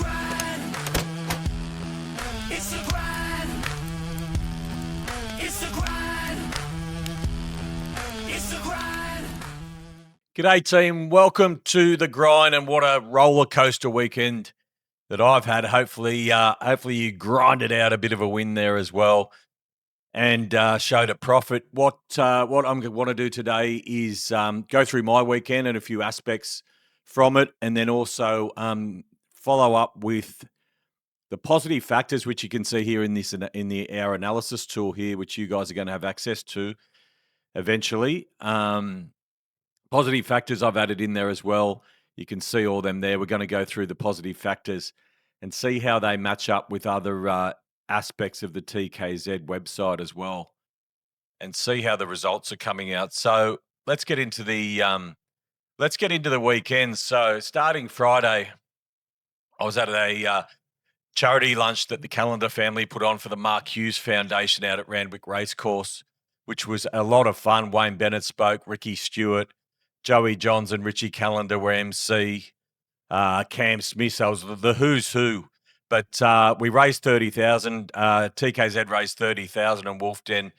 grind. It's the grind. It's the grind. It's the grind. G'day, team. Welcome to the grind, and what a roller coaster weekend that I've had. Hopefully, you grinded out a bit of a win there as well, and showed a profit. What I'm going to want to do today is go through my weekend and a few aspects from it, and then also follow up with the positive factors, which you can see here in our analysis tool here, which you guys are going to have access to eventually. Positive factors I've added in there as well. You can see all them there. We're going to go through the positive factors and see how they match up with other aspects of the TKZ website as well, and see how the results are coming out. So let's get into the weekend. So starting Friday, I was at a charity lunch that the Calendar family put on for the Mark Hughes Foundation out at Randwick Racecourse, which was a lot of fun. Wayne Bennett spoke, Ricky Stewart, Joey Johns and Richie Calendar were MC, Cam Smith. So it was the who's who. But we raised 30,000. TKZ raised 30,000, and Wolf Den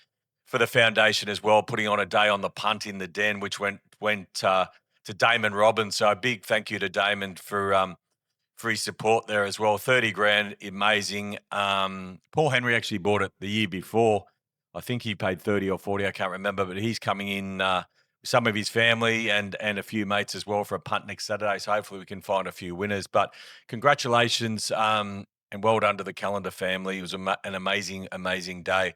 for the foundation as well, putting on a day on the punt in the den, which went to Damon Robbins. So a big thank you to Damon for his support there as well. 30 grand, amazing. Paul Henry actually bought it the year before. I think he paid 30 or 40, I can't remember, but he's coming in with some of his family and a few mates as well for a punt next Saturday. So hopefully we can find a few winners. But congratulations and well done to the Calendar family. It was an amazing, amazing day.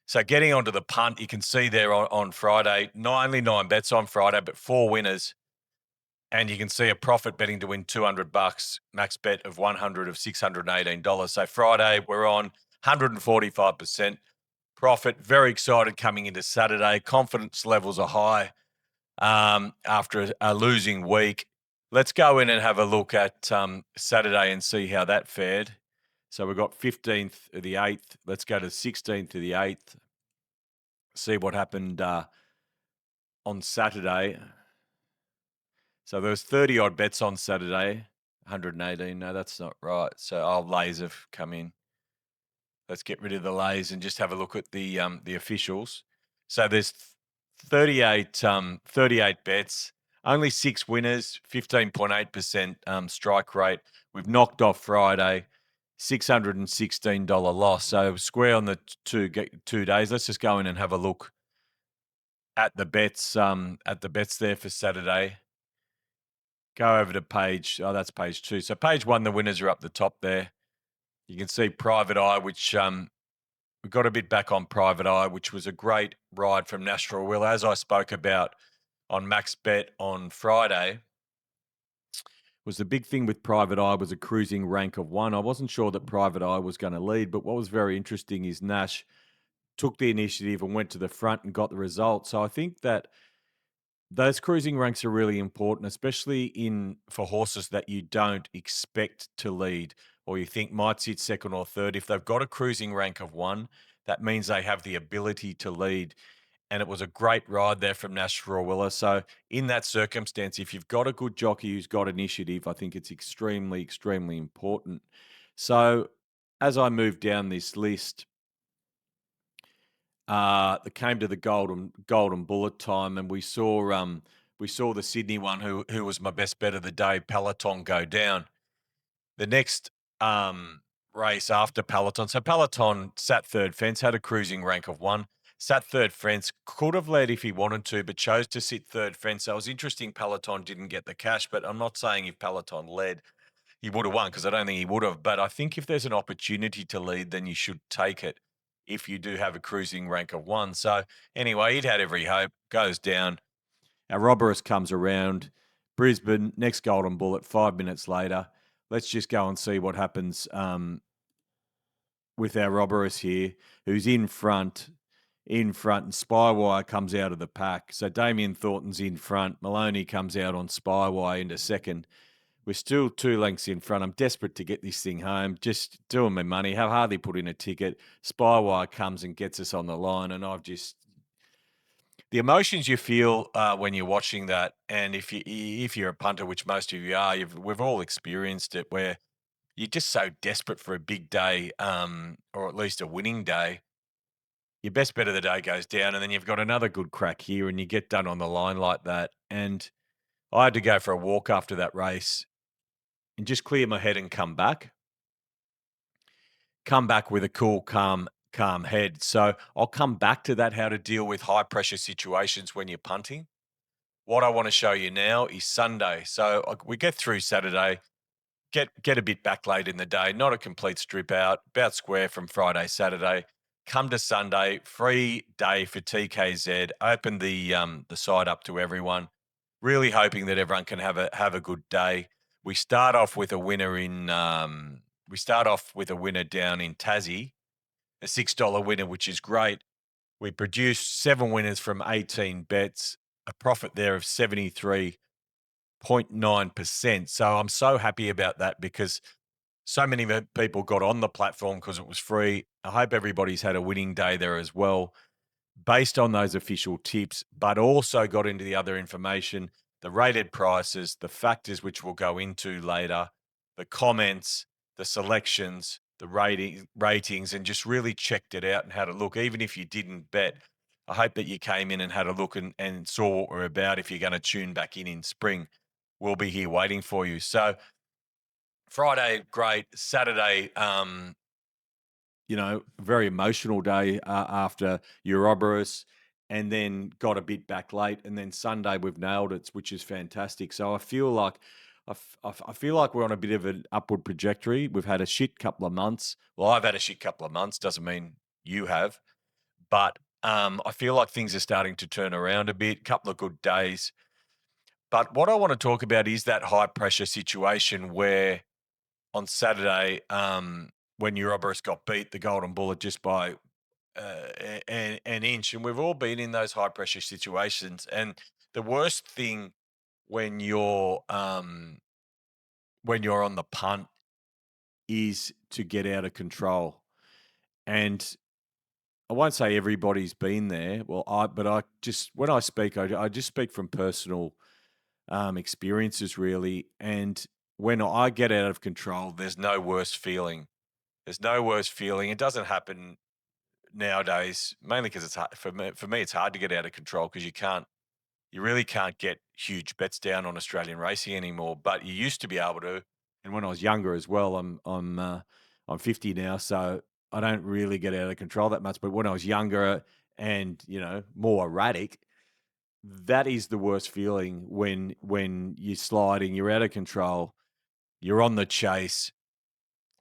So getting onto the punt, you can see there on Friday, only 9 bets on Friday, but 4 winners. And you can see a profit betting to win $200, max bet of 100 of $618. So Friday, we're on 145% profit. Very excited coming into Saturday. Confidence levels are high after a losing week. Let's go in and have a look at Saturday and see how that fared. So we've got 15th of the 8th. Let's go to 16th of the 8th. See what happened on Saturday. So there was 30 odd bets on Saturday, 118. No, that's not right. So our lays have come in. Let's get rid of the lays and just have a look at the officials. So there's 38 bets, only 6 winners, 15.8% strike rate. We've knocked off Friday, $616 loss. So square on the 2 days. Let's just go in and have a look at the bets there for Saturday. Go over to that's page 2. So page 1, the winners are up the top there. You can see Private Eye, which we got a bit back on Private Eye, which was a great ride from Natural Will. As I spoke about on Max Bet on Friday, was the big thing with Private Eye was a cruising rank of 1. I wasn't sure that Private Eye was going to lead, but what was very interesting is Nash took the initiative and went to the front and got the result. So I think that those cruising ranks are really important, especially for horses that you don't expect to lead or you think might sit second or third. If they've got a cruising rank of 1, that means they have the ability to lead. And it was a great ride there from Nash Rawiller. So in that circumstance, if you've got a good jockey who's got initiative, I think it's extremely, extremely important. So as I move down this list, that came to the golden bullet time, and we saw the Sydney one, who was my best bet of the day, Peloton, go down. The next race after Peloton, so Peloton sat third fence, had a cruising rank of 1, sat third fence, could have led if he wanted to, but chose to sit third fence. So it was interesting Peloton didn't get the cash, but I'm not saying if Peloton led, he would have won, because I don't think he would have. But I think if there's an opportunity to lead, then you should take it if you do have a cruising rank of 1. So anyway, he'd had every hope, goes down. Our Roberus comes around. Brisbane, next golden bullet, 5 minutes later. Let's just go and see what happens with our Roberus here, who's in front, and Spywire comes out of the pack. So Damien Thornton's in front. Maloney comes out on Spywire into second. We're still 2 lengths in front. I'm desperate to get this thing home. Just doing my money. Have hardly put in a ticket. Spywire comes and gets us on the line, and the emotions you feel when you're watching that, and if you're a punter, which most of you are, we've all experienced it, where you're just so desperate for a big day, or at least a winning day, your best bet of the day goes down, and then you've got another good crack here, and you get done on the line like that. And I had to go for a walk after that race and just clear my head and come back with a cool, calm head. So I'll come back to that, how to deal with high pressure situations when you're punting. What I want to show you now is Sunday. So we get through Saturday, get a bit back late in the day, not a complete strip out, about square from Friday, Saturday. Come to Sunday, free day for TKZ. Open the site up to everyone. Really hoping that everyone can have a good day. We start off with a winner down in Tassie, a $6 winner, which is great. We produced 7 winners from 18 bets, a profit there of 73.9%. So I'm so happy about that because so many people got on the platform because it was free. I hope everybody's had a winning day there as well, based on those official tips, but also got into the other information, the rated prices, the factors which we'll go into later, the comments, the selections, the ratings, and just really checked it out and had a look. Even if you didn't bet, I hope that you came in and had a look and saw what we're about. If you're going to tune back in spring, we'll be here waiting for you. So Friday, great. Saturday, very emotional day after Ouroboros, and then got a bit back late, and then Sunday we've nailed it, which is fantastic. So I feel like I feel like we're on a bit of an upward trajectory. We've had a shit couple of months. Well, I've had a shit couple of months. Doesn't mean you have, but I feel like things are starting to turn around a bit. Couple of good days. But what I want to talk about is that high pressure situation where on Saturday, when Ouroboros got beat, the Golden Bullet, just by an inch, and we've all been in those high pressure situations. And the worst thing when you're on the punt is to get out of control. And I won't say everybody's been there. Well, but I just when I speak, I just speak from personal experiences, really. And when I get out of control, there's no worse feeling. There's no worse feeling. It doesn't happen nowadays, mainly because it's hard for me. For me, it's hard to get out of control because you really can't get huge bets down on Australian racing anymore. But you used to be able to. And when I was younger as well, I'm 50 now, so I don't really get out of control that much. But when I was younger and more erratic, that is the worst feeling when you're sliding, you're out of control, you're on the chase,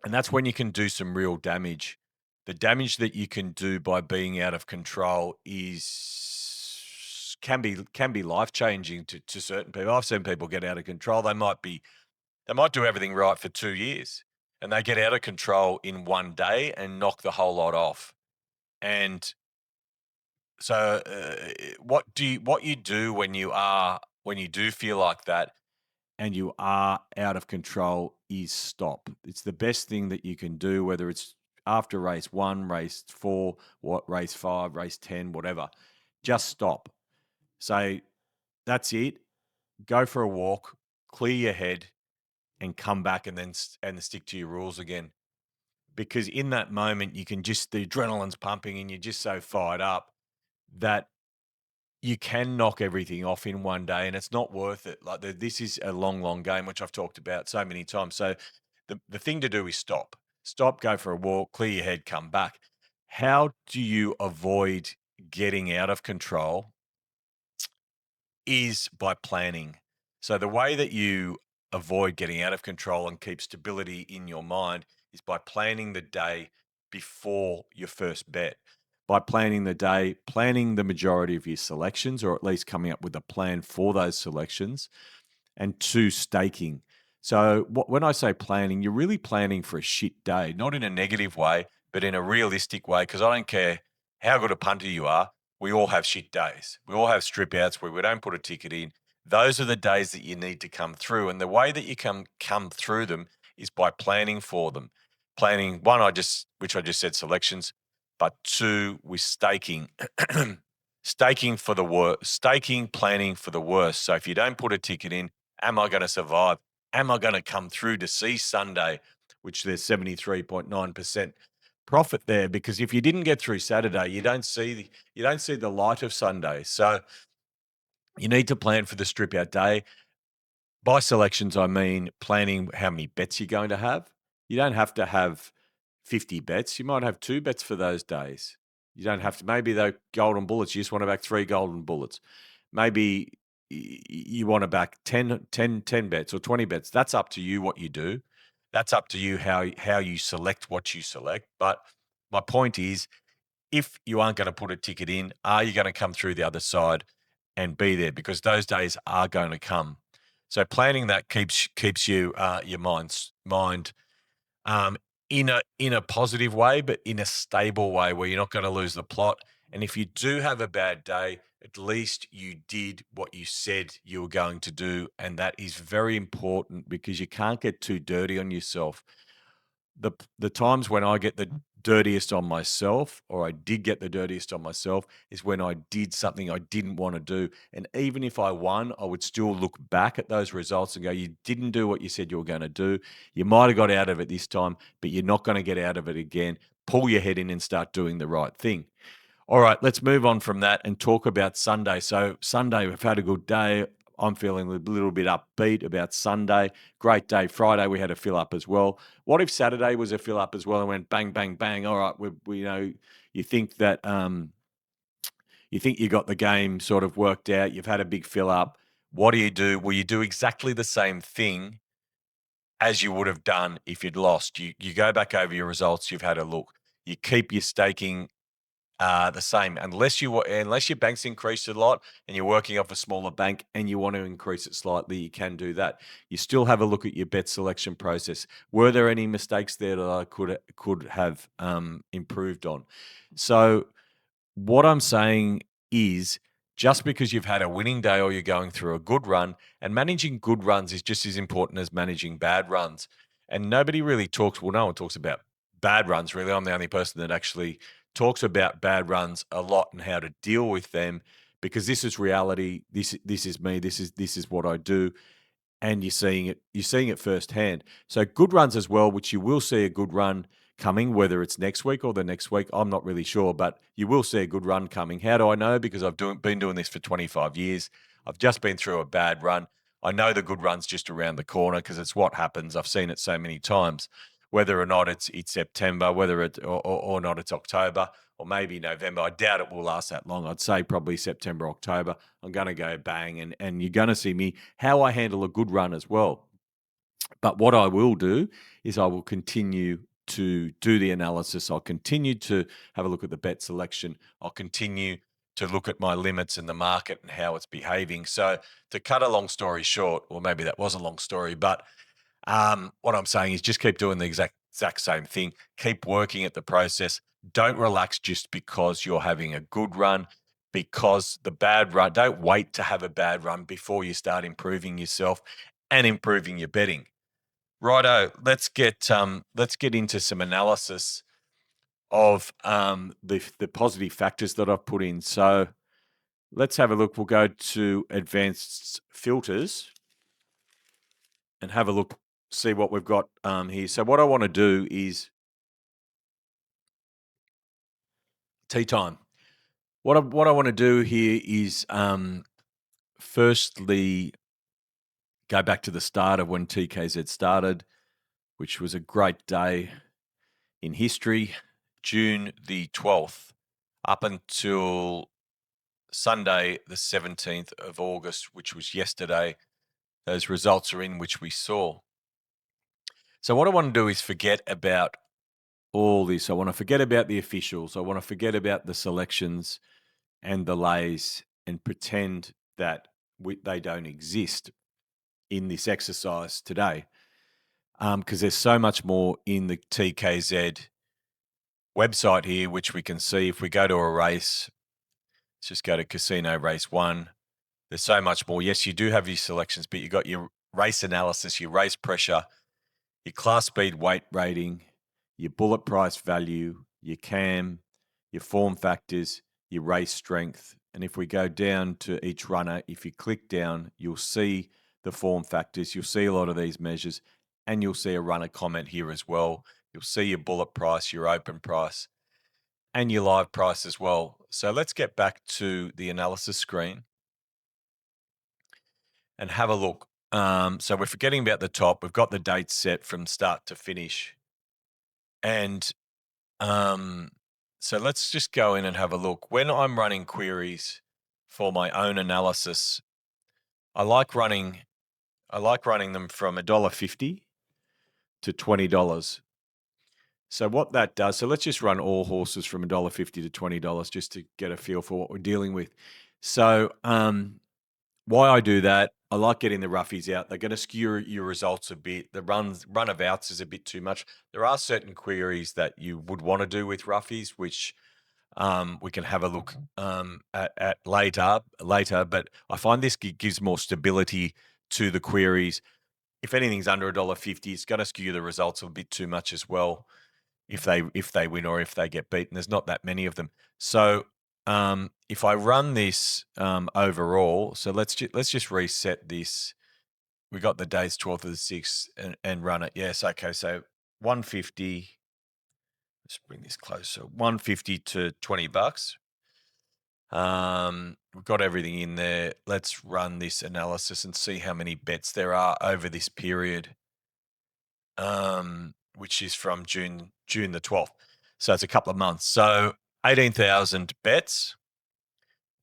and that's when you can do some real damage. The damage that you can do by being out of control is can be life changing to certain people. I've seen people get out of control. They might do everything right for 2 years, and they get out of control in one day and knock the whole lot off. And so, what you do when you do feel like that and you are out of control is stop. It's the best thing that you can do, whether it's after race 1, race 4, race 5, race 10, whatever. Just stop. Say, that's it. Go for a walk, clear your head, and come back, and then and stick to your rules again. Because in that moment, you can just the adrenaline's pumping, and you're just so fired up that you can knock everything off in one day, and it's not worth it. Like this is a long, long game, which I've talked about so many times. So the thing to do is stop, go for a walk, clear your head, come back. How do you avoid getting out of control? Is by planning. So the way that you avoid getting out of control and keep stability in your mind is by planning the day before your first bet. By planning the day, planning the majority of your selections, or at least coming up with a plan for those selections, and 2, staking. So when I say planning, you're really planning for a shit day, not in a negative way, but in a realistic way, because I don't care how good a punter you are, we all have shit days. We all have strip outs where we don't put a ticket in. Those are the days that you need to come through. And the way that you come through them is by planning for them. Planning, one, which I just said selections, but 2, with staking. Staking for the worst, staking, planning for the worst. So if you don't put a ticket in, am I going to survive? Am I going to come through to see Sunday? which there's 73.9% profit there, because if you didn't get through Saturday, you don't see the light of Sunday. So you need to plan for the strip out day. By selections, I mean planning how many bets you're going to have. You don't have to have 50 bets. You might have 2 bets for those days. You don't have to. Maybe the golden bullets, you just want to back 3 golden bullets. Maybe you want to back 10 bets or 20 bets. That's up to you what you do. That's up to you how you select what you select. But my point is, if you aren't going to put a ticket in, are you going to come through the other side and be there? Because those days are going to come. So planning that keeps you your mind in a positive way, but in a stable way where you're not going to lose the plot. And if you do have a bad day, at least you did what you said you were going to do, and that is very important because you can't get too dirty on yourself. The times when I get the dirtiest on myself, or I did get the dirtiest on myself, is when I did something I didn't want to do. And even if I won, I would still look back at those results and go, you didn't do what you said you were going to do. You might have got out of it this time, but you're not going to get out of it again. Pull your head in and start doing the right thing. All right, let's move on from that and talk about Sunday. So Sunday, we've had a good day. I'm feeling a little bit upbeat about Sunday. Great day. Friday, we had a fill up as well. What if Saturday was a fill up as well and went bang, bang, bang? All right, we you think that you think you got the game sort of worked out. You've had a big fill up. What do? Well, you do exactly the same thing as you would have done if you'd lost. You go back over your results. You've had a look. You keep your staking the same, unless your bank's increased a lot and you're working off a smaller bank and you want to increase it slightly, you can do that. You still have a look at your bet selection process. Were there any mistakes there that I could have improved on? So what I'm saying is, just because you've had a winning day or you're going through a good run, and managing good runs is just as important as managing bad runs. And nobody really talks, well, no one talks about bad runs, really. I'm the only person that actually talks about bad runs a lot and how to deal with them, because this is reality. This is me. This is what I do, and you're seeing it firsthand. So good runs as well, which you will see a good run coming, whether it's next week or the next week, I'm not really sure, but you will see a good run coming. How do I know? Because I've been doing this for 25 years. I've just been through a bad run. I know the good run's just around the corner because it's what happens. I've seen it so many times. Whether or not it's September, whether it or not it's October, or maybe November. I doubt it will last that long. I'd say probably September, October. I'm going to go bang, and you're going to see me how I handle a good run as well. But what I will do is I will continue to do the analysis. I'll continue to have a look at the bet selection. I'll continue to look at my limits in the market and how it's behaving. So to cut a long story short, or maybe that was a long story, but what I'm saying is just keep doing the exact same thing. Keep working at the process. Don't relax just because you're having a good run, because the bad run, don't wait to have a bad run before you start improving yourself and improving your betting. Righto, let's get into some analysis of the positive factors that I've put in. So let's have a look. We'll go to advanced filters and have a look, see what we've got here. So what I want to do is tea time. What I want to do here is firstly go back to the start of when TKZ started, which was a great day in history, June the 12th, up until Sunday, the 17th of August, which was yesterday. Those results are in, which we saw. So what I want to do is forget about all this. I want to forget about the officials. I want to forget about the selections and the lays and pretend that they don't exist in this exercise today. Because there's so much more in the TKZ website here, which we can see if we go to a race. Let's just go to Casino Race 1. There's so much more. Yes, you do have your selections, but you've got your race analysis, your race pressure, your class speed weight rating, your bullet price value, your cam, your form factors, your race strength. And if we go down to each runner, if you click down, you'll see the form factors. You'll see a lot of these measures. and you'll see a runner comment here as well. You'll see your bullet price, your open price, and your live price as well. So let's get back to the analysis screen and have a look. So we're forgetting about the top. We've got the dates set from start to finish. And so let's just go in and have a look. When I'm running queries for my own analysis, I like running them from $1.50 to $20. So what that does, so let's just run all horses from $1.50 to $20 just to get a feel for what we're dealing with. So why I do that, I like getting the roughies out. They're going to skew your results a bit. The run of outs is a bit too much. There are certain queries that you would want to do with roughies, which we can have a look at later. But I find this gives more stability to the queries. If anything's under $1.50, it's going to skew the results a bit too much as well. If they win or if they get beaten, there's not that many of them. So if I run this overall, so let's just reset this. We got the days 12th of the 6th and run it. Yes, okay. So 150. Let's bring this closer. 150 to $20. We've got everything in there. Let's run this analysis and see how many bets there are over this period, which is from June the 12th. So it's a couple of months. So 18,000 bets,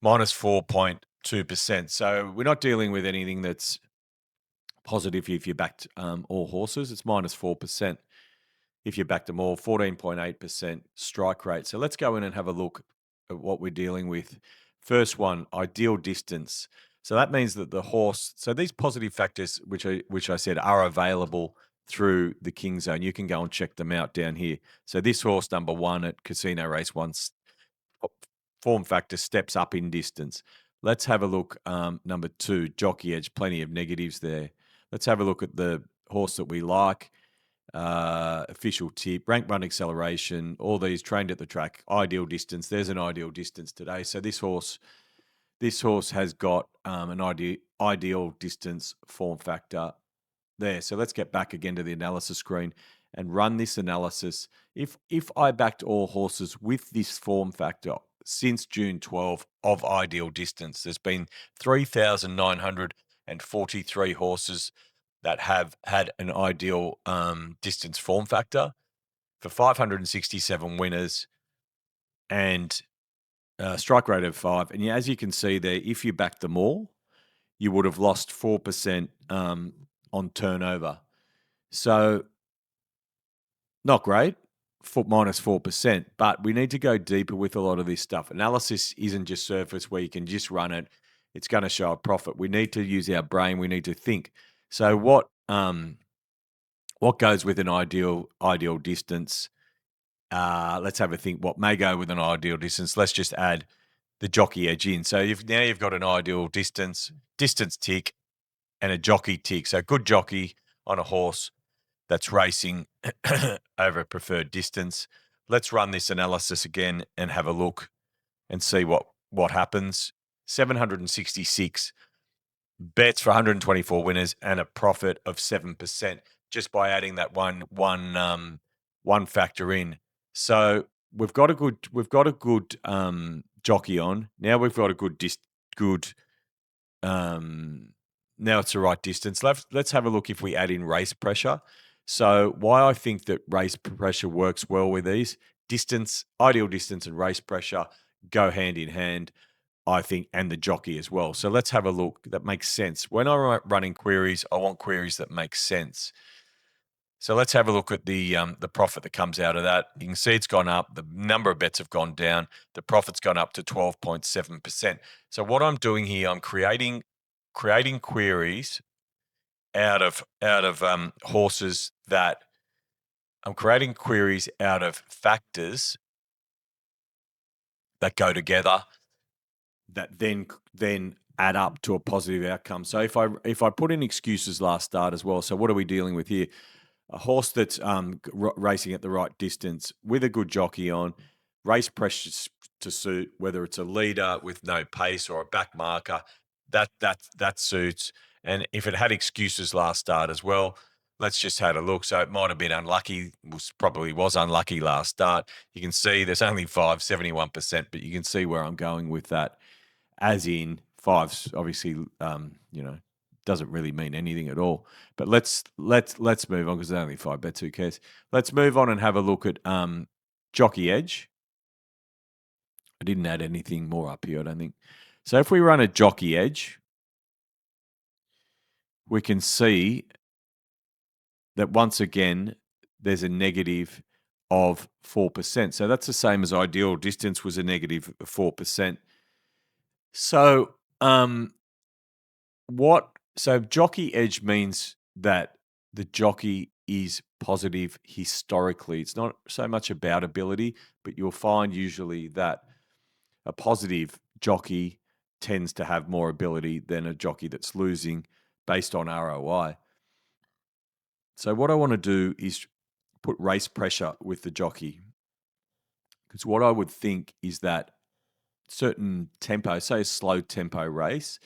minus 4.2%. So we're not dealing with anything that's positive if you backed all horses. It's minus 4%. If you backed them all, 14.8% strike rate. So let's go in and have a look at what we're dealing with. First one, ideal distance. So that means that the horse, so these positive factors, which I said are available through the King Zone. You can go and check them out down here. So this horse, number 1 at Casino Race 1, form factor steps up in distance. Let's have a look. Number 2, Jockey Edge, plenty of negatives there. Let's have a look at the horse that we like. Official tip, rank run acceleration, all these trained at the track, ideal distance. There's an ideal distance today. So this horse has got an ideal distance form factor there. So let's get back again to the analysis screen and run this analysis. If I backed all horses with this form factor since June 12 of ideal distance, there's been 3,943 horses that have had an ideal distance form factor for 567 winners and strike rate of 5. And as you can see there, if you backed them all, you would have lost 4% on turnover. So not great, minus 4%, but we need to go deeper with a lot of this stuff. Analysis isn't just surface where you can just run it. It's going to show a profit. We need to use our brain. We need to think. So what goes with an ideal distance? Let's have a think. What may go with an ideal distance? Let's just add the Jockey Edge in. So you've got an ideal distance tick, and a jockey tick. So good jockey on a horse that's racing over a preferred distance. Let's run this analysis again and have a look and see what happens. 766 bets for 124 winners and a profit of 7% just by adding that one factor in. So we've got a good jockey on. Now we've got a good now it's the right distance. Let's have a look if we add in race pressure. So why I think that race pressure works well with these ideal distance and race pressure go hand in hand, I think, and the jockey as well. So let's have a look. That makes sense. When I'm running queries, I want queries that make sense. So let's have a look at the profit that comes out of that. You can see it's gone up. The number of bets have gone down. The profit's gone up to 12.7%. So what I'm doing here, I'm creating queries out of horses that I'm creating queries out of factors that go together that then add up to a positive outcome. So if I put in excuses last start as well, so what are we dealing with here? A horse that's racing at the right distance with a good jockey on, race pressure to suit, whether it's a leader with no pace or a back marker, that suits. And if it had excuses last start as well, let's just have a look. So it might have been unlucky, probably was unlucky last start. You can see there's only 71%, but you can see where I'm going with that. As in fives, obviously, doesn't really mean anything at all. But let's move on because there's only 5 bets. Who cares? Let's move on and have a look at Jockey Edge. I didn't add anything more up here, I don't think. So if we run a Jockey Edge, we can see that once again, there's a negative of 4%. So that's the same as ideal distance was a negative 4%. So so jockey edge means that the jockey is positive historically. It's not so much about ability, but you'll find usually that a positive jockey tends to have more ability than a jockey that's losing based on ROI. So what I want to do is put race pressure with the jockey. Because what I would think is that certain tempo, say a slow tempo race,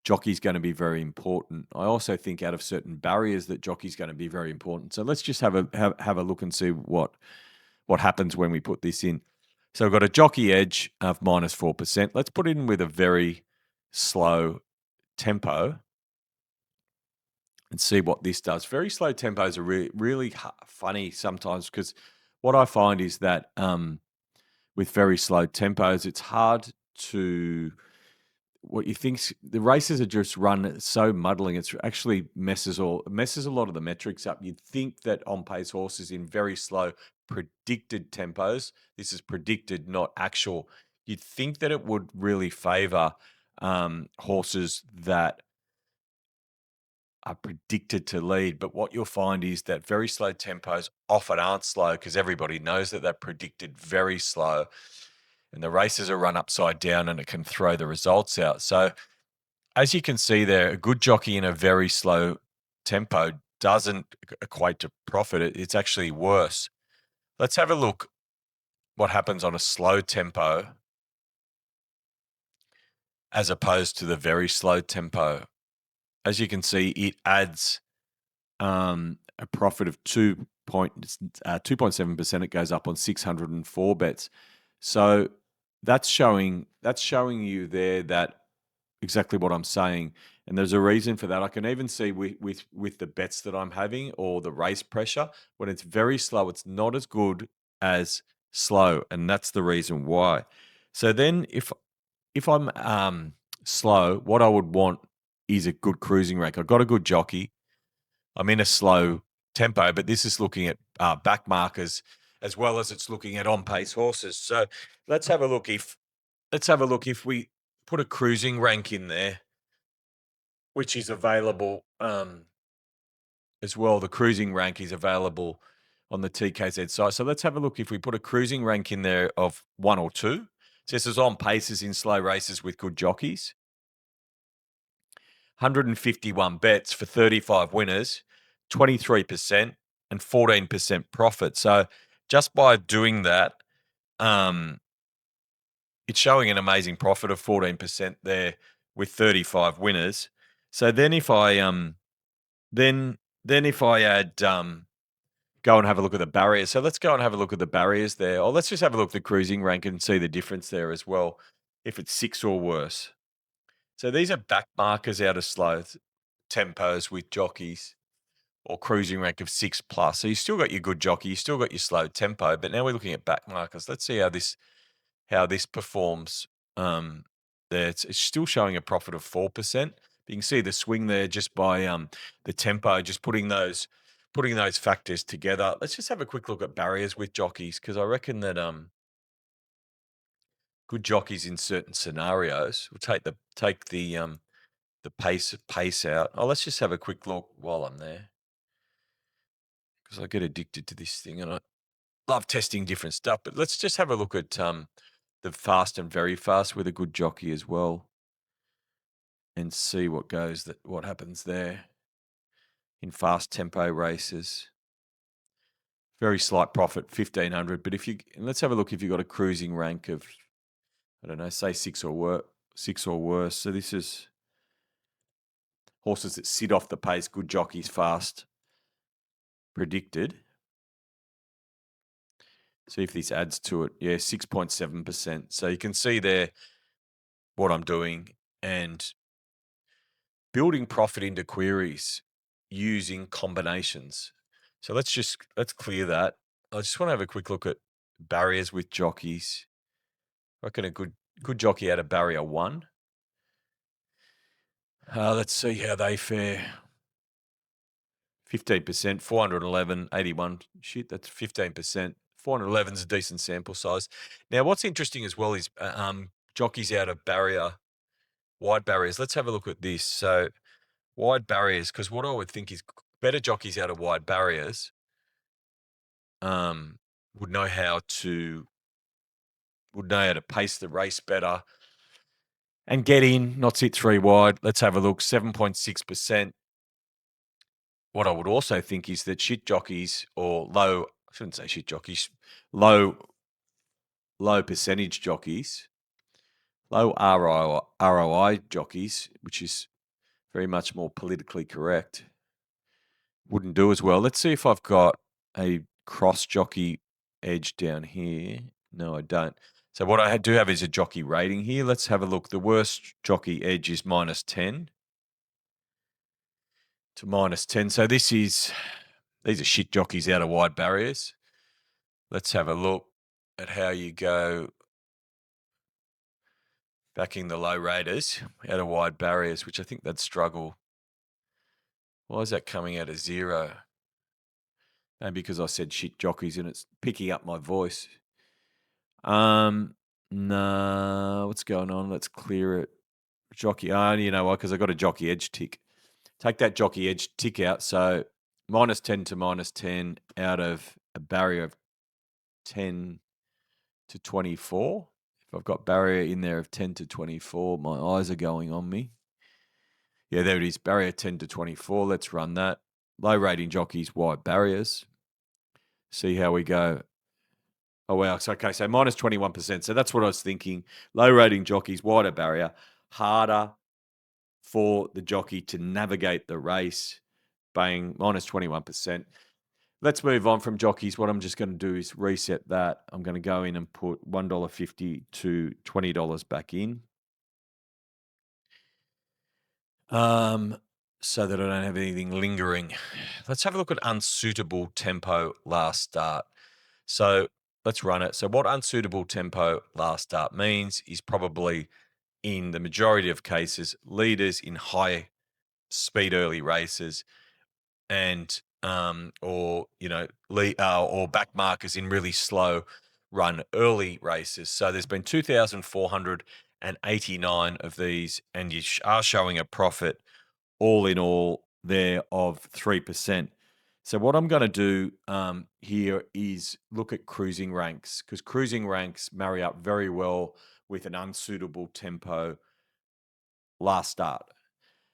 jockey's going to be very important. I also think out of certain barriers that jockey's going to be very important. So let's just have a look and see what happens when we put this in. So we've got a jockey edge of -4%. Let's put it in with a very slow tempo and see what this does. Very slow tempos are really funny sometimes because what I find is that with very slow tempos, it's hard to what you think the races are just run so muddling. It's actually messes a lot of the metrics up. You'd think that on pace horses in very slow predicted tempos, this is predicted, not actual. You'd think that it would really favor horses that are predicted to lead. But what you'll find is that very slow tempos often aren't slow because everybody knows that they're predicted very slow. And the races are run upside down and it can throw the results out. So as you can see there, a good jockey in a very slow tempo doesn't equate to profit. It's actually worse. Let's have a look what happens on a slow tempo as opposed to the very slow tempo. As you can see, it adds a profit of 2.7%. It goes up on 604 bets. So that's showing you there that exactly what I'm saying. And there's a reason for that. I can even see with the bets that I'm having or the race pressure, when it's very slow, it's not as good as slow. And that's the reason why. So then if I'm slow, what I would want is a good cruising rank. I've got a good jockey. I'm in a slow tempo, but this is looking at back markers as well as it's looking at on-pace horses. So let's have a look if we put a cruising rank in there, which is available as well. The cruising rank is available on the TKZ site. So let's have a look if we put a cruising rank in there of 1 or 2. So this is on paces in slow races with good jockeys. 151 bets for 35 winners, 23% and 14% profit. So just by doing that, it's showing an amazing profit of 14% there with 35 winners. So then if I then if I add go and have a look at the barriers. So let's go and have a look at the barriers there. Or let's just have a look at the cruising rank and see the difference there as well, if it's 6 or worse. So these are back markers out of slow tempos with jockeys or cruising rank of 6 plus. So you still got your good jockey, you still got your slow tempo, but now we're looking at back markers. Let's see how this performs. There, it's still showing a profit of 4%. But you can see the swing there just by the tempo, just putting those factors together. Let's just have a quick look at barriers with jockeys because I reckon that good jockeys in certain scenarios will take the pace out. Oh, let's just have a quick look while I'm there because I get addicted to this thing and I love testing different stuff. But let's just have a look at the fast and very fast with a good jockey as well, and see what happens there in fast tempo races. Very slight profit, 1,500. But let's have a look if you've got a cruising rank of, I don't know, say 6 or worse. So this is horses that sit off the pace, good jockeys, fast. predicted. See if this adds to it. Yeah, 6.7%. So you can see there what I'm doing and building profit into queries using combinations. So let's clear that. I just want to have a quick look at barriers with jockeys. I reckon a good jockey out of barrier 1. Let's see how they fare. 15%, 411, 81. Shit, that's 15%. 411 is a decent sample size. Now, what's interesting as well is jockeys out of wide barriers. Let's have a look at this. So, wide barriers, because what I would think is better jockeys out of wide barriers would know how to pace the race better and get in, not sit 3 wide. Let's have a look. 7.6%. What I would also think is that shit jockeys or I shouldn't say shit jockeys, low percentage jockeys, low ROI jockeys, which is very much more politically correct, wouldn't do as well. Let's see if I've got a cross jockey edge down here. No, I don't. So what I do have is a jockey rating here. Let's have a look. The worst jockey edge is -10 to -10. So these are shit jockeys out of wide barriers. Let's have a look at how you go backing the low raters out of wide barriers, which I think they'd struggle. Why is that coming out of 0? Maybe because I said shit jockeys and it's picking up my voice. No, what's going on? Let's clear it. Jockey, you know what? Because I got a jockey edge tick. Take that jockey edge tick out. So -10 to -10 out of a barrier of 10 to 24. If I've got barrier in there of 10 to 24, my eyes are going on me. Yeah, there it is. Barrier 10 to 24. Let's run that. Low rating jockeys, wide barriers. See how we go. Oh, wow. So, okay, so -21%. So that's what I was thinking. Low rating jockeys, wider barrier, harder for the jockey to navigate the race. Bang, -21%. Let's move on from jockeys. What I'm just going to do is reset that. I'm going to go in and put $1.50 to $20 back in. So that I don't have anything lingering. Let's have a look at unsuitable tempo last start. So let's run it. So what unsuitable tempo last start means is probably in the majority of cases, leaders in high speed early races and or back markers in really slow run early races. So there's been 2,489 of these, and you are showing a profit all in all there of 3%. So what I'm going to do here is look at cruising ranks, because cruising ranks marry up very well with an unsuitable tempo last start.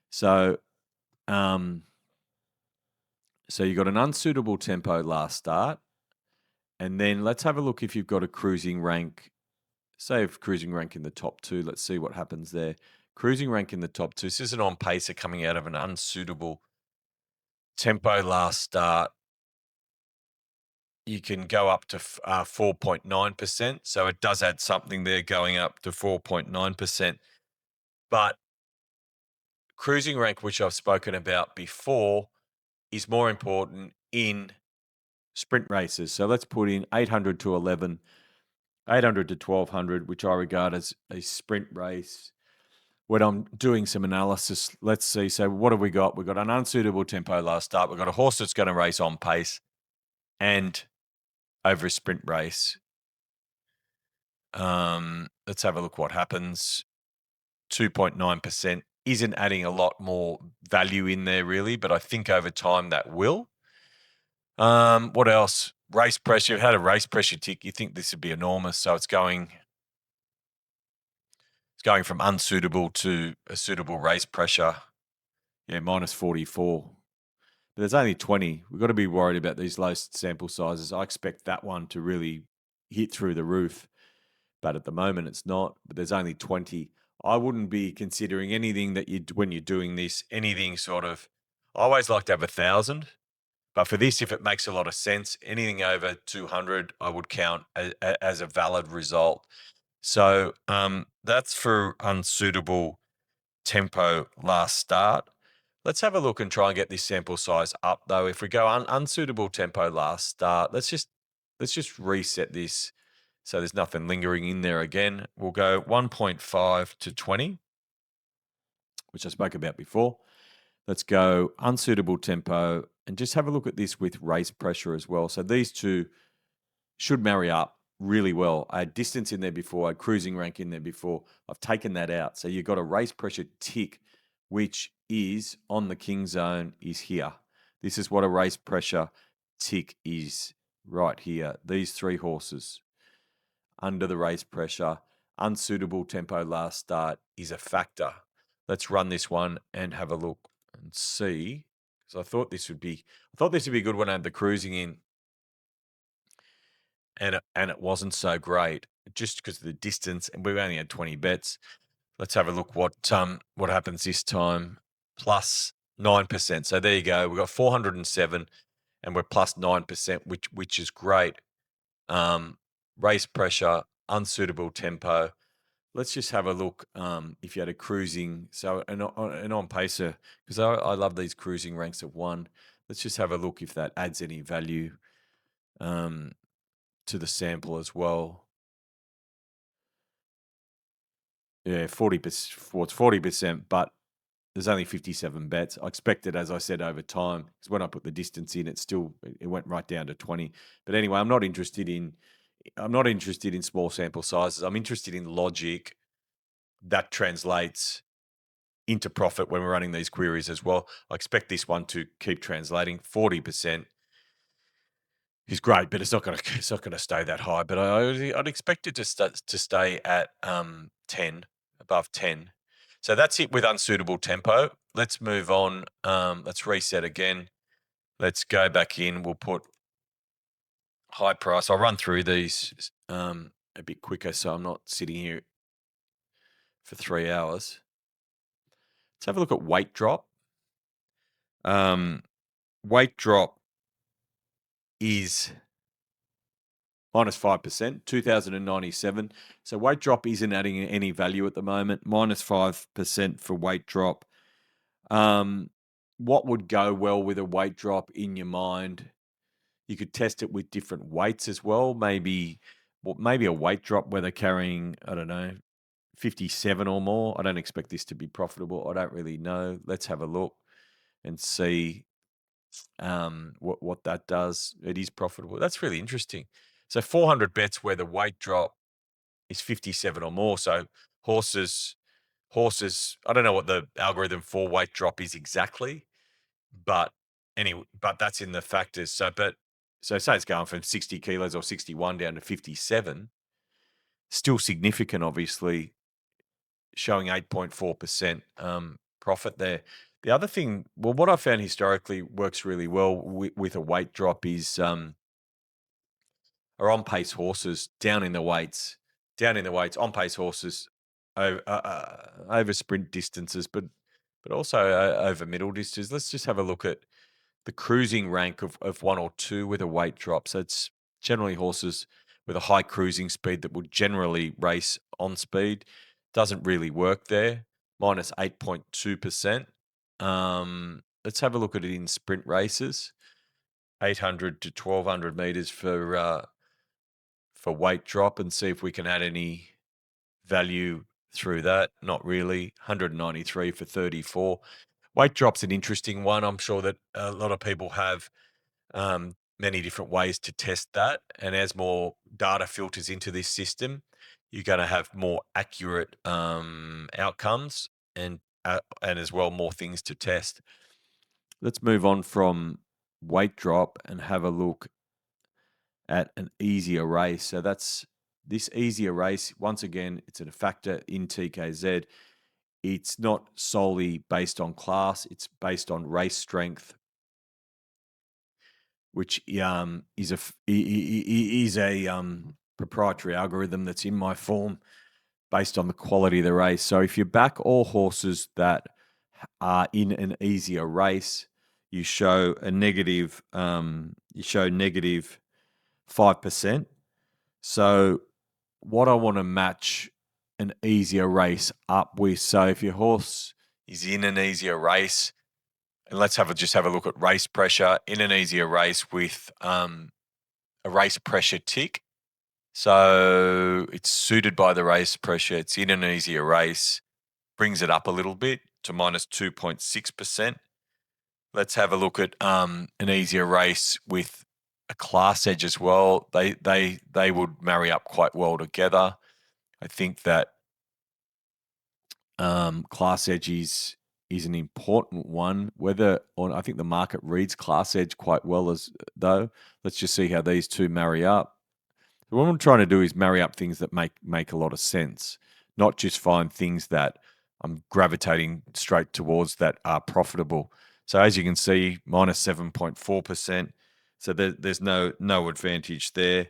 So you've got an unsuitable tempo last start, and then let's have a look if you've got a cruising rank. Say if cruising rank in the top 2, let's see what happens there. Cruising rank in the top 2. This is an on pacer coming out of an unsuitable tempo last start. You can go up to 4.9%. So it does add something there going up to 4.9%. But cruising rank, which I've spoken about before, is more important in sprint races. So let's put in 800 to 11, 800 to 1200, which I regard as a sprint race. When I'm doing some analysis, let's see. So what have we got? We've got an unsuitable tempo last start. We've got a horse that's going to race on pace and over a sprint race. Let's have a look what happens. 2.9% isn't adding a lot more value in there really, but I think over time that will. What else? Race pressure. Had a race pressure tick. You think this would be enormous, so it's going from unsuitable to a suitable race pressure. Yeah, -44. But there's only 20. We've got to be worried about these low sample sizes. I expect that one to really hit through the roof, but at the moment it's not. But there's only 20. I wouldn't be considering anything when you're doing this, anything sort of. I always like to have 1,000. But for this, if it makes a lot of sense, anything over 200, I would count as a valid result. So that's for unsuitable tempo last start. Let's have a look and try and get this sample size up, though. If we go unsuitable tempo last start, let's just reset this so there's nothing lingering in there again. We'll go 1.5 to 20, which I spoke about before. Let's go unsuitable tempo and just have a look at this with race pressure as well. So these two should marry up really well. I had distance in there before, I had cruising rank in there before. I've taken that out. So you've got a race pressure tick, which is on the king zone, is here. This is what a race pressure tick is right here. These three horses under the race pressure, unsuitable tempo last start is a factor. Let's run this one and have a look and see. Because I thought this would be a good one. I had the cruising in, and it wasn't so great just because of the distance, and we only had 20 bets. Let's have a look what happens this time. Plus 9%. So there you go. We've got 407 and we're plus 9%, which is great. Race pressure, unsuitable tempo. Let's just have a look if you had a cruising. So an on pacer, because I love these cruising ranks of 1. Let's just have a look if that adds any value to the sample as well. Yeah, 40%. Well, it's 40%, but there's only 57 bets. I expected, as I said, over time, because when I put the distance in, it went right down to 20. But anyway, I'm not interested in small sample sizes. I'm interested in logic that translates into profit when we're running these queries as well. I expect this one to keep translating. 40% is great, but it's not going to stay that high. But I'd expect it to stay at 10, above 10. So that's it with unsuitable tempo. Let's move on. Let's reset again. Let's go back in. We'll put high price. I'll run through these a bit quicker so I'm not sitting here for 3 hours. Let's have a look at weight drop. Weight drop is minus 5%, 2,097. So weight drop isn't adding any value at the moment. Minus 5% for weight drop. What would go well with a weight drop in your mind? You could test it with different weights as well. Maybe a weight drop where they're carrying, I don't know, 57 or more. I don't expect this to be profitable. I don't really know. Let's have a look and see what that does. It is profitable. That's really interesting. So 400 bets where the weight drop is 57 or more. So horses, I don't know what the algorithm for weight drop is exactly, but that's in the factors. So say it's going from 60 kilos or 61 down to 57, still significant, obviously, showing 8.4% profit there. The other thing, well, what I found historically works really well with a weight drop is are on pace horses down in the weights, on pace horses over sprint distances, but also over middle distances. Let's just have a look at the cruising rank of 1 or 2 with a weight drop. So it's generally horses with a high cruising speed that would generally race on speed. Doesn't really work there. Minus 8.2%. Let's have a look at it in sprint races. 800 to 1,200 meters for weight drop, and see if we can add any value through that. Not really. 193 for 34. Weight drop's an interesting one. I'm sure that a lot of people have many different ways to test that. And as more data filters into this system, you're going to have more accurate outcomes and as well more things to test. Let's move on from weight drop and have a look at an easier race. So that's this easier race. Once again, it's a factor in TKZ. It's not solely based on class. It's based on race strength, which is a proprietary algorithm that's in my form based on the quality of the race. So if you back all horses that are in an easier race, you show a negative. You show negative 5%. So what I want to match an easier race up with. So if your horse is in an easier race, and let's just have a look at race pressure in an easier race with a race pressure tick. So it's suited by the race pressure. It's in an easier race, brings it up a little bit to minus 2.6%. Let's have a look at an easier race with a class edge as well. They would marry up quite well together. I think that class edge is an important one. Whether or I think the market reads class edge quite well as though. Let's just see how these two marry up. So what I'm trying to do is marry up things that make a lot of sense, not just find things that I'm gravitating straight towards that are profitable. So as you can see, minus 7.4%. So there's no advantage there.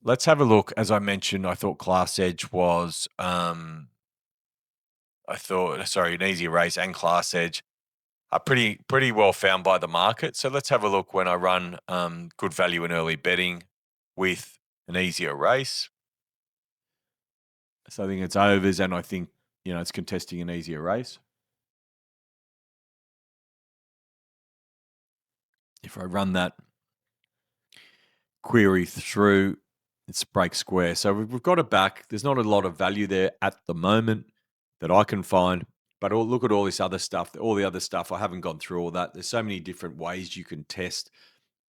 Let's have a look. As I mentioned, I thought class edge was an easier race and class edge are pretty well found by the market. So let's have a look when I run good value in early betting with an easier race. So I think it's overs, and I think it's contesting an easier race. If I run that query through, it's break square. So we've got it back. There's not a lot of value there at the moment that I can find. But look at all this other stuff, all the other stuff. I haven't gone through all that. There's so many different ways you can test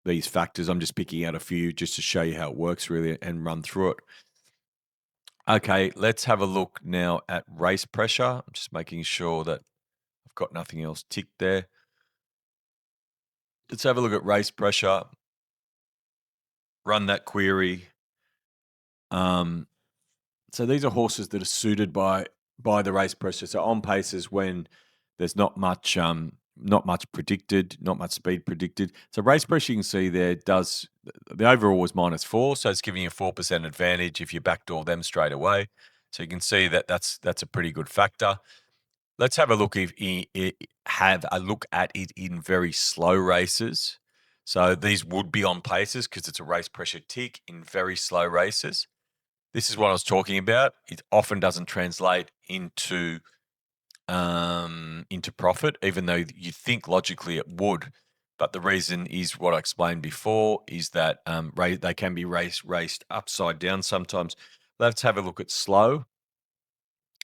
these factors. I'm just picking out a few just to show you how it works really and run through it. Okay, let's have a look now at race pressure. I'm just making sure that I've got nothing else ticked there. Let's have a look at race pressure. Run that query. So these are horses that are suited by the race pressure. So on paces when there's not much predicted, not much speed predicted. So race pressure, you can see there does the overall was -4, so it's giving you a 4% advantage if you backdoor them straight away. So you can see that that's a pretty good factor. Let's have a look at it in very slow races. So these would be on paces because it's a race pressure tick in very slow races. This is what I was talking about. It often doesn't translate into profit, even though you think logically it would. But the reason is what I explained before is that they can be raced upside down sometimes. Let's have a look at slow.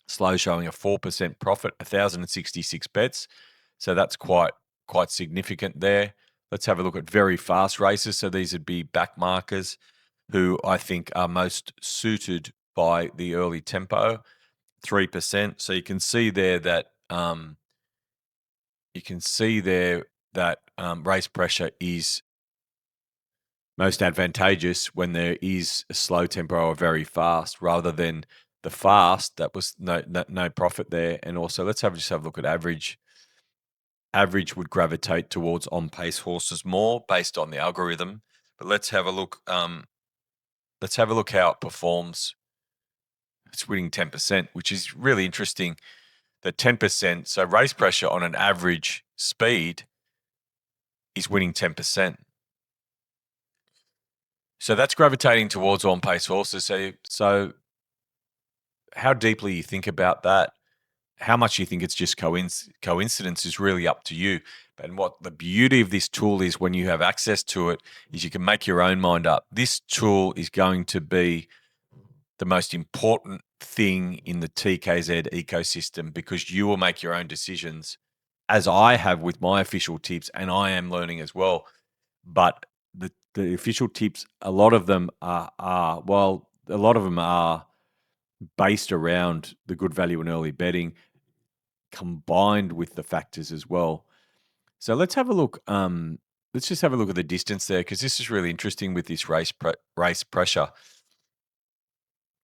Slow showing a 4% profit, 1,066 bets. So that's quite significant there. Let's have a look at very fast races. So these would be back markers who I think are most suited by the early tempo, 3%. So you can see there that race pressure is most advantageous when there is a slow tempo or very fast, rather than the fast that was no profit there. And also, let's just have a look at average. Average would gravitate towards on-pace horses more based on the algorithm. But let's have a look. Let's have a look how it performs. It's winning 10%, which is really interesting. The 10%, so race pressure on an average speed is winning 10%. So that's gravitating towards on-pace horses. So how deeply you think about that, how much you think it's just coincidence is really up to you. And what the beauty of this tool is when you have access to it is you can make your own mind up. This tool is going to be the most important thing in the TKZ ecosystem because you will make your own decisions, as I have with my official tips, and I am learning as well. But the official tips, a lot of them are based around the good value and early betting, combined with the factors as well. So let's have a look. Let's just have a look at the distance there because this is really interesting with this race pressure.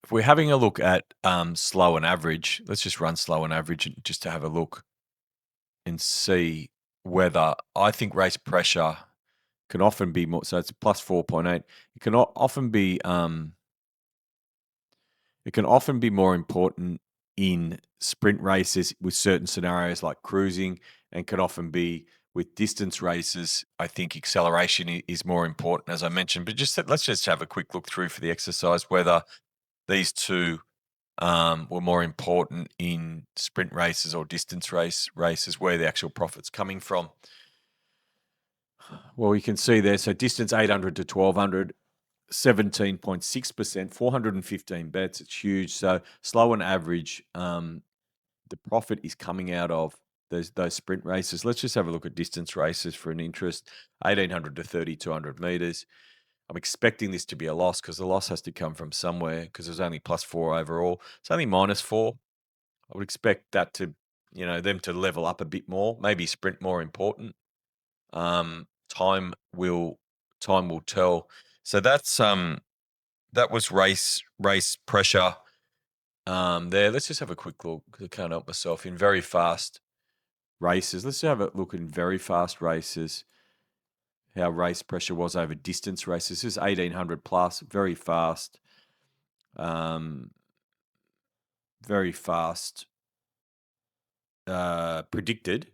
If we're having a look at slow and average, let's just run slow and average just to have a look and see whether I think race pressure can often be more. So it's plus 4.8. It can often be more important in sprint races with certain scenarios like cruising and can often be with distance races. I think acceleration is more important, as I mentioned. But let's just have a quick look through for the exercise whether these two were more important in sprint races or distance races, where the actual profit's coming from. Well, you can see there. So distance 800 to 1200. 17.6%, 415 bets. It's huge. So slow and average, the profit is coming out of those sprint races. Let's just have a look at distance races for an interest. 1800 to 3200 meters. I'm expecting this to be a loss because the loss has to come from somewhere because there's only +4 overall. It's only -4. I would expect that to, them to level up a bit more. Maybe sprint more important. Time will tell. So that was race pressure there. Let's just have a quick look. I can't help myself. In very fast races, let's have a look in very fast races, how race pressure was over distance races. This is 1800 plus, very fast. Very fast predicted,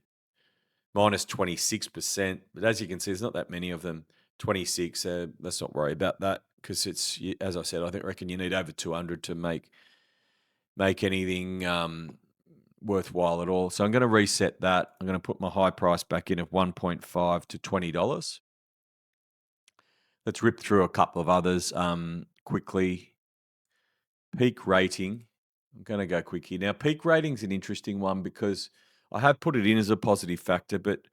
-26%. But as you can see, there's not that many of them. 26, let's not worry about that because it's, as I said, I reckon you need over 200 to make anything worthwhile at all. So I'm going to reset that. I'm going to put my high price back in of 1.5 to $20. Let's rip through a couple of others quickly. Peak rating. I'm going to go quick here. Now, peak rating is an interesting one because I have put it in as a positive factor, but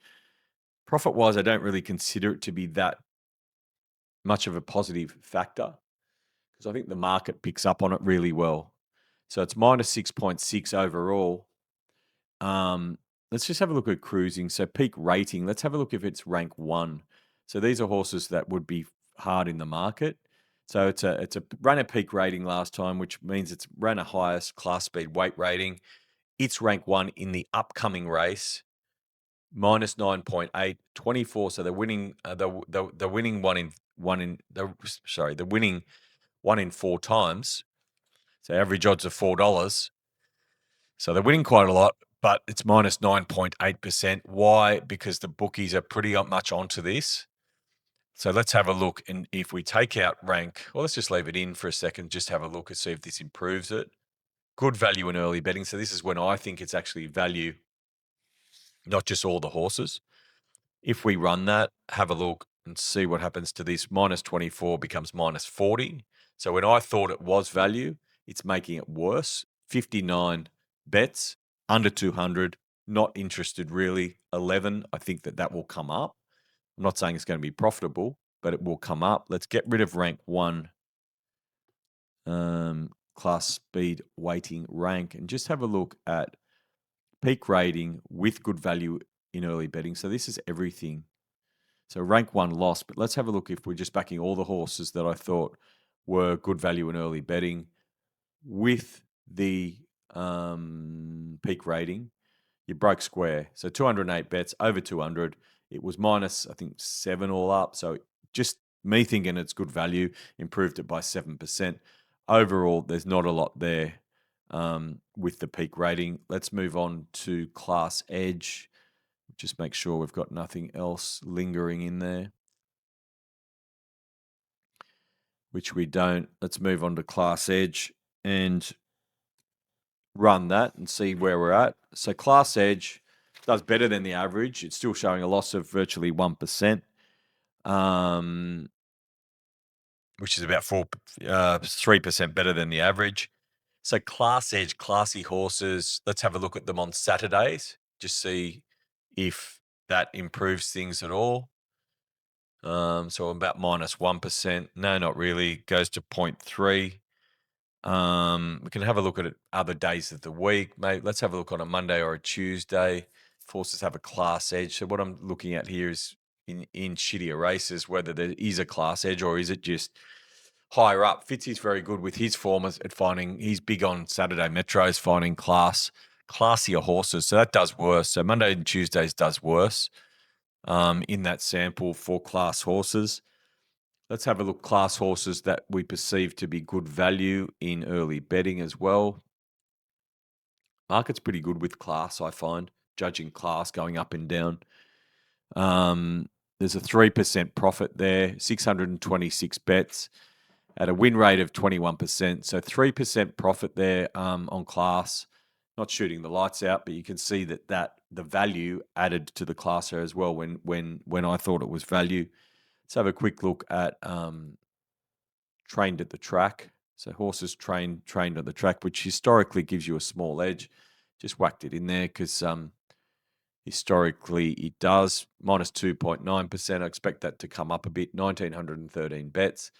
profit-wise, I don't really consider it to be that much of a positive factor because I think the market picks up on it really well. So it's -6.6 overall. Let's just have a look at cruising. So peak rating, let's have a look if it's rank 1. So these are horses that would be hard in the market. So it's a ran a peak rating last time, which means it's ran a highest class speed weight rating. It's rank 1 in the upcoming race, -9.8, 24. So they're winning. They're winning they're winning 1 in 4 times. So average odds of $4. So they're winning quite a lot, but it's -9.8%. Why? Because the bookies are pretty much onto this. So let's have a look. And if we take out rank, well, let's just leave it in for a second, just have a look and see if this improves it. Good value in early betting. So this is when I think it's actually value, not just all the horses. If we run that, have a look and see what happens to this. -24 becomes -40. So when I thought it was value, it's making it worse. 59 bets, under 200, not interested really. 11, I think that will come up. I'm not saying it's going to be profitable, but it will come up. Let's get rid of rank 1, class speed weighting rank, and just have a look at peak rating with good value in early betting. So this is everything. So rank 1 lost, but let's have a look if we're just backing all the horses that I thought were good value in early betting with the peak rating. You broke square. So 208 bets, over 200. It was -7 all up. So just me thinking it's good value, improved it by 7%. Overall, there's not a lot there with the peak rating. Let's move on to class edge. Just make sure we've got nothing else lingering in there, which we don't. Let's move on to class edge and run that and see where we're at. So class edge does better than the average. It's still showing a loss of virtually 1%, which is about 3% better than the average. So class edge, classy horses. Let's have a look at them on Saturdays. Just see if that improves things at all. So about -1%. No, not really. Goes to 0.3. We can have a look at it other days of the week. Mate, let's have a look on a Monday or a Tuesday. Horses have a class edge. So what I'm looking at here is in shittier races, whether there is a class edge or is it just higher up. Fitzy's very good with his form at finding. He's big on Saturday Metros, finding classier horses. So that does worse. So Monday and Tuesdays does worse in that sample for class horses. Let's have a look class horses that we perceive to be good value in early betting as well. Market's pretty good with class, I find. judging class going up and down. There's a 3% profit there, 626 bets at a win rate of 21%. So 3% profit there on class. Not shooting the lights out, but you can see that the value added to the class there as well when I thought it was value. Let's have a quick look at trained at the track. So horses trained at the track, which historically gives you a small edge. Just whacked it in there because historically it does. Minus 2.9%. I expect that to come up a bit. 1,913 bets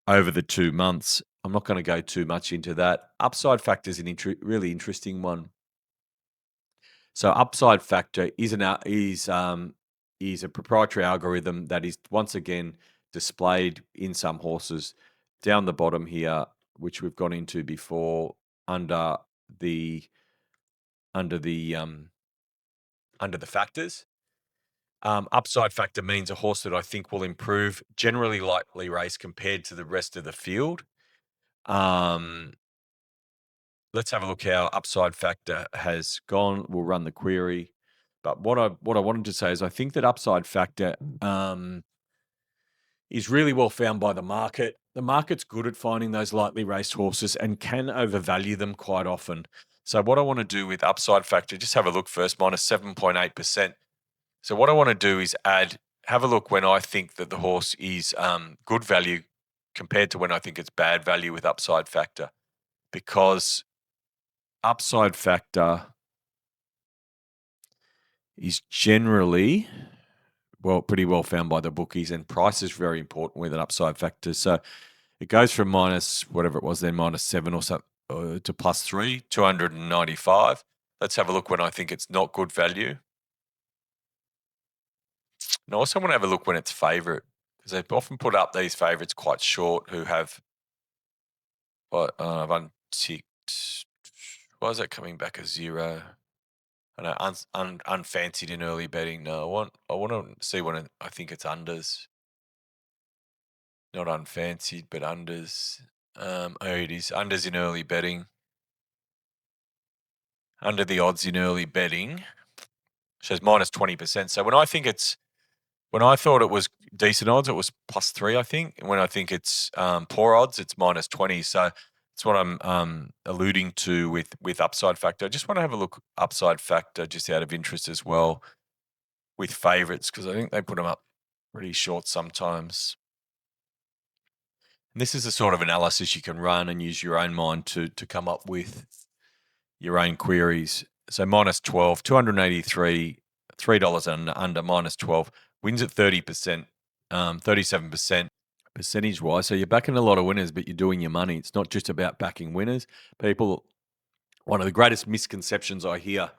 over the 2 months. I'm not going to go too much into that. Upside factor is an really interesting one. So upside factor is a proprietary algorithm that is once again displayed in some horses down the bottom here, which we've gone into before under the factors. Upside factor means a horse that I think will improve, generally likely race compared to the rest of the field. Let's have a look how upside factor has gone. We'll run the query. But what I wanted to say is I think that upside factor is really well found by the market. The market's good at finding those lightly raced horses and can overvalue them quite often. So what I want to do with upside factor, just have a look first, minus 7.8%. So what I want to do is have a look when I think that the horse is good value compared to when I think it's bad value with upside factor. Because upside factor is generally pretty well found by the bookies, and price is very important with an upside factor. So it goes from minus whatever it was then, minus 7 or so to plus 3, 295. Let's have a look when I think it's not good value. And I also want to have a look when it's favourite, because they often put up these favourites quite short who have I've unticked. Why is that coming back as 0? I know unfancied in early betting. No, I want to see when I think it's unders, not unfancied, but unders. It is unders in early betting. Under the odds in early betting shows minus 20%. So when I thought it was decent odds, it was plus 3, I think. And when I think it's poor odds, it's minus 20. So that's what I'm alluding to with upside factor. I just want to have a look upside factor just out of interest as well with favourites, because I think they put them up pretty short sometimes. And this is the sort of analysis you can run and use your own mind to come up with your own queries. So minus 12, 283, $3 and under, minus 12, wins at 30%, 37%. Percentage-wise, so you're backing a lot of winners, but you're doing your money. It's not just about backing winners. One of the greatest misconceptions I hear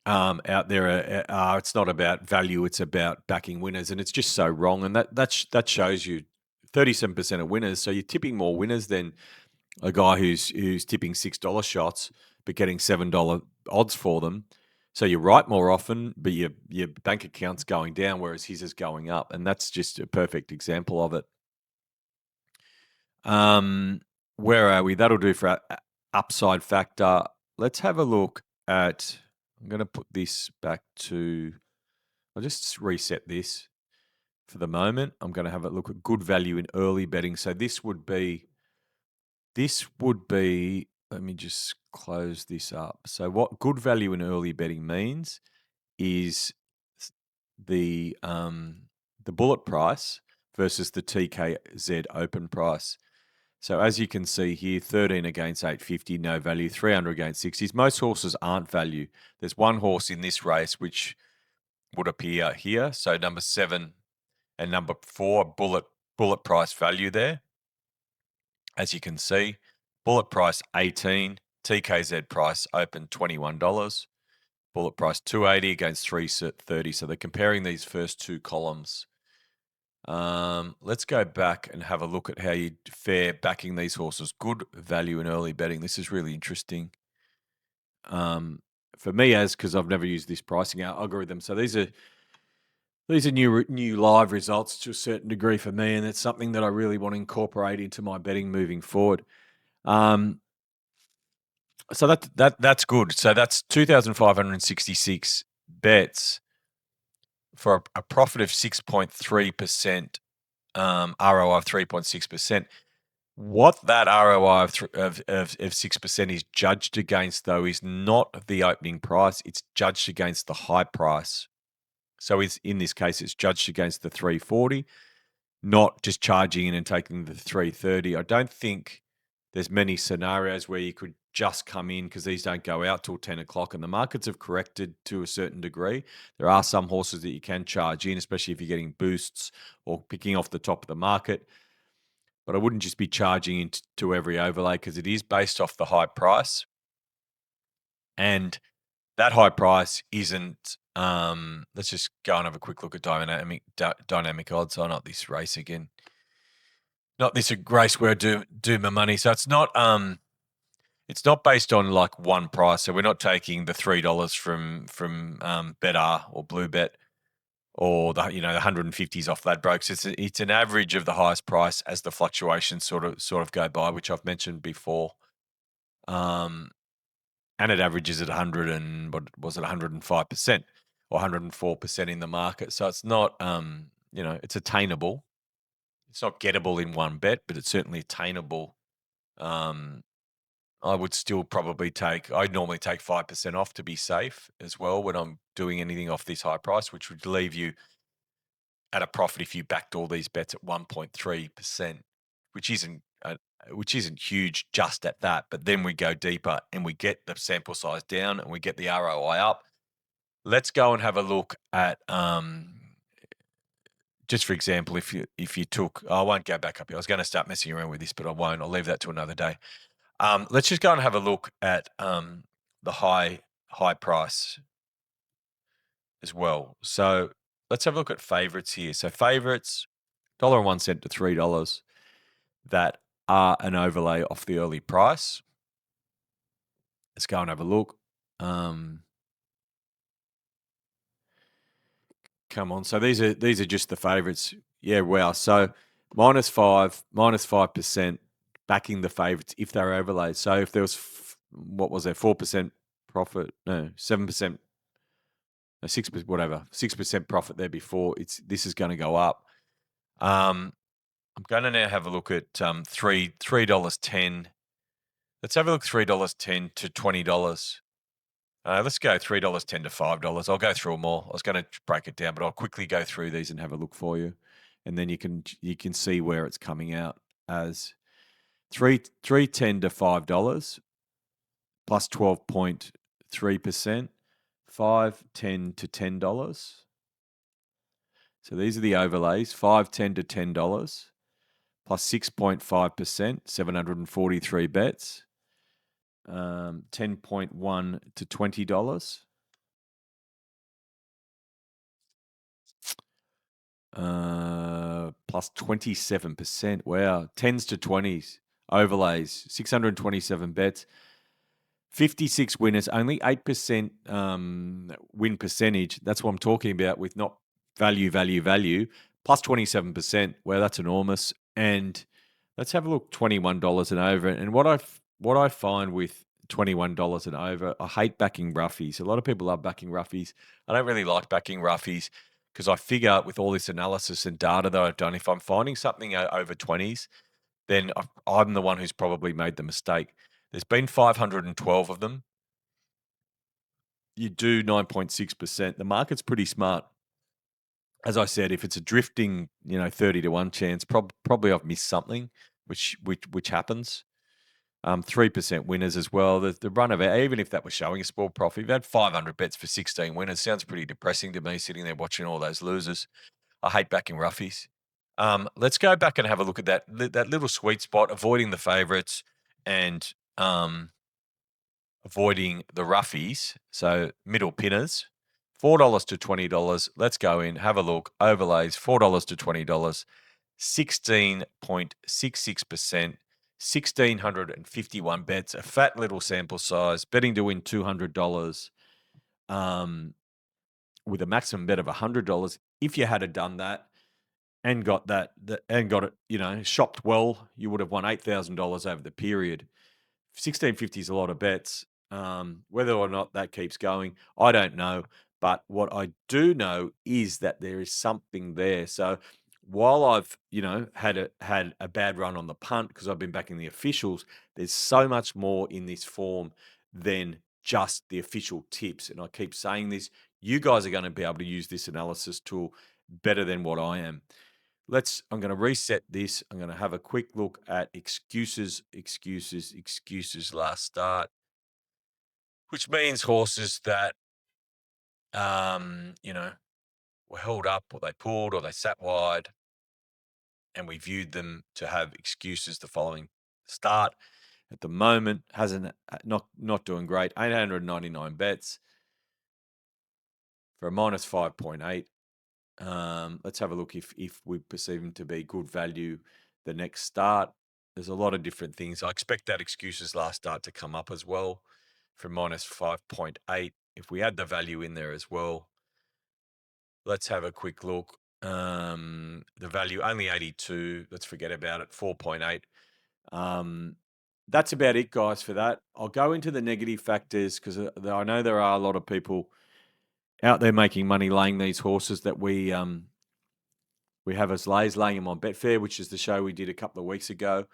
out there are it's not about value, it's about backing winners, and it's just so wrong. And that shows you 37% of winners. So you're tipping more winners than a guy who's tipping $6 shots but getting $7 odds for them. So you're right more often, but your bank account's going down, whereas his is going up, and that's just a perfect example of it. Where are we? That'll do for upside factor. Let's have a look at. I'm going to put this back to. I'll just reset this for the moment. I'm going to have a look at good value in early betting. So this would be. Let me just close this up. So what good value in early betting means is the bullet price versus the TKZ open price. So as you can see here, 13 against 850, no value, 300 against 60s. Most horses aren't value. There's one horse in this race which would appear here. So number 7 and number 4, bullet price value there. As you can see, bullet price 18, TKZ price open $21, bullet price 280 against 330. So they're comparing these first two columns. Let's go back and have a look at how you fare backing these horses. Good value in early betting. This is really interesting. For me, because I've never used this pricing algorithm. So these are new live results to a certain degree for me, and it's something that I really want to incorporate into my betting moving forward. So that's good. So that's 2,566 bets for a profit of 6.3%, ROI of 3.6%. What that ROI of 6% is judged against, though, is not the opening price. It's judged against the high price. So in this case, it's judged against the 340, not just charging in and taking the 330. I don't think there's many scenarios where you could just come in because these don't go out till 10 o'clock, and the markets have corrected to a certain degree. There are some horses that you can charge in, especially if you're getting boosts or picking off the top of the market. But I wouldn't just be charging into every overlay because it is based off the high price. And that high price isn't. Let's just go and have a quick look at dynamic odds. Oh, not this race again. Not this race where I do my money. So it's not. It's not based on like one price. So we're not taking the $3 from BetR or Blue Bet or the 150s off Ladbrokes. It's an average of the highest price as the fluctuations sort of go by, which I've mentioned before. And it averages at 100 and what was it, 105% or 104% in the market. So it's not, it's attainable. It's not gettable in one bet, but it's certainly attainable. I would still probably I'd normally take 5% off to be safe as well when I'm doing anything off this high price, which would leave you at a profit if you backed all these bets at 1.3%, which isn't huge just at that. But then we go deeper and we get the sample size down and we get the ROI up. Let's go and have a look at just for example, if you took, I won't go back up here. I was going to start messing around with this, but I won't. I'll leave that to another day. Let's just go and have a look at the high price as well. So let's have a look at favorites here. So favorites, $1.01 to $3 that are an overlay off the early price. Let's go and have a look. Come on. So these are just the favorites. Yeah, wow. So -5% backing the favorites if they're overlaid. So if there was, what was there, 4% profit? No, 7%. 6%, whatever, 6% profit there before. This is going to go up. I'm going to now have a look at $3.10. Let's have a look $3.10 to $20. Let's go $3.10 to $5. I'll go through them all. I was going to break it down, but I'll quickly go through these and have a look for you, and then you can see where it's coming out as $3.10 to $5 plus 12.3%. $5.10 to $10. So these are the overlays: $5.10 to $10 plus 6.5%, 743 bets. 10.1 to $20. Plus 27%. Wow. 10s to 20s. Overlays. 627 bets. 56 winners. Only 8% win percentage. That's what I'm talking about with not value. Plus 27%. Wow, that's enormous. And let's have a look, $21 and over. And what I find with $21 and over, I hate backing roughies. A lot of people love backing roughies. I don't really like backing roughies because I figure with all this analysis and data that I've done, if I'm finding something over 20s, then I'm the one who's probably made the mistake. There's been 512 of them. You do 9.6%. The market's pretty smart. As I said, if it's a drifting, 30 to 1 chance, probably I've missed something, which happens. 3% winners as well. The run of it, even if that was showing a small profit, you've had 500 bets for 16 winners. Sounds pretty depressing to me sitting there watching all those losers. I hate backing roughies. Let's go back and have a look at that little sweet spot, avoiding the favorites and avoiding the roughies. So middle pinners, $4 to $20. Let's go in, have a look. Overlays, $4 to $20, 16.66%. 1,651 bets, a fat little sample size, betting to win $200 with a maximum bet of $100. If you had done that and got it, shopped well, you would have won $8,000 over the period. 1650 is a lot of bets. Whether or not that keeps going, I don't know. But what I do know is that there is something there. So while I've had a bad run on the punt because I've been backing the officials, there's so much more in this form than just the official tips. And I keep saying this. You guys are going to be able to use this analysis tool better than what I am. I'm going to reset this. I'm going to have a quick look at excuses last start, which means horses that, were held up or they pulled or they sat wide and we viewed them to have excuses the following start. At the moment, hasn't not doing great. 899 bets for a minus 5.8. Let's have a look if we perceive him to be good value the next start. There's a lot of different things. I expect that excuses last start to come up as well for minus 5.8. If we add the value in there as well, let's have a quick look. The value only 82. Let's forget about it. 4.8. That's about it, guys, for that. I'll go into the negative factors because I know there are a lot of people out there making money laying these horses that we have as lays, laying them on Betfair, which is the show we did a couple of weeks ago.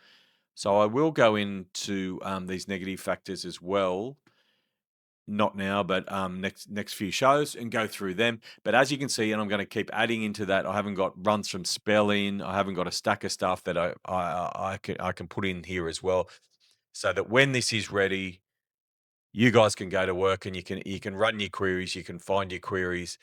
So I will go into these negative factors as well. Not now, but next few shows and go through them. But as you can see, and I'm going to keep adding into that, I haven't got runs from spell in. I haven't got a stack of stuff that I can put in here as well, so that when this is ready, you guys can go to work and you can run your queries, you can find your queries,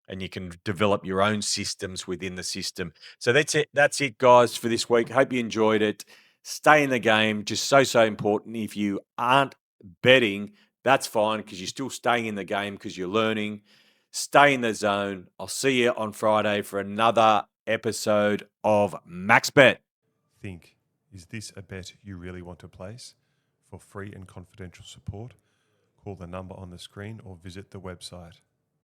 and you can develop your own systems within the system. So that's it. That's it, guys, for this week. Hope you enjoyed it. Stay in the game. Just so important. If you aren't betting, that's fine because you're still staying in the game because you're learning. Stay in the zone. I'll see you on Friday for another episode of MaxBet. Think, is this a bet you really want to place? For free and confidential support, call the number on the screen or visit the website.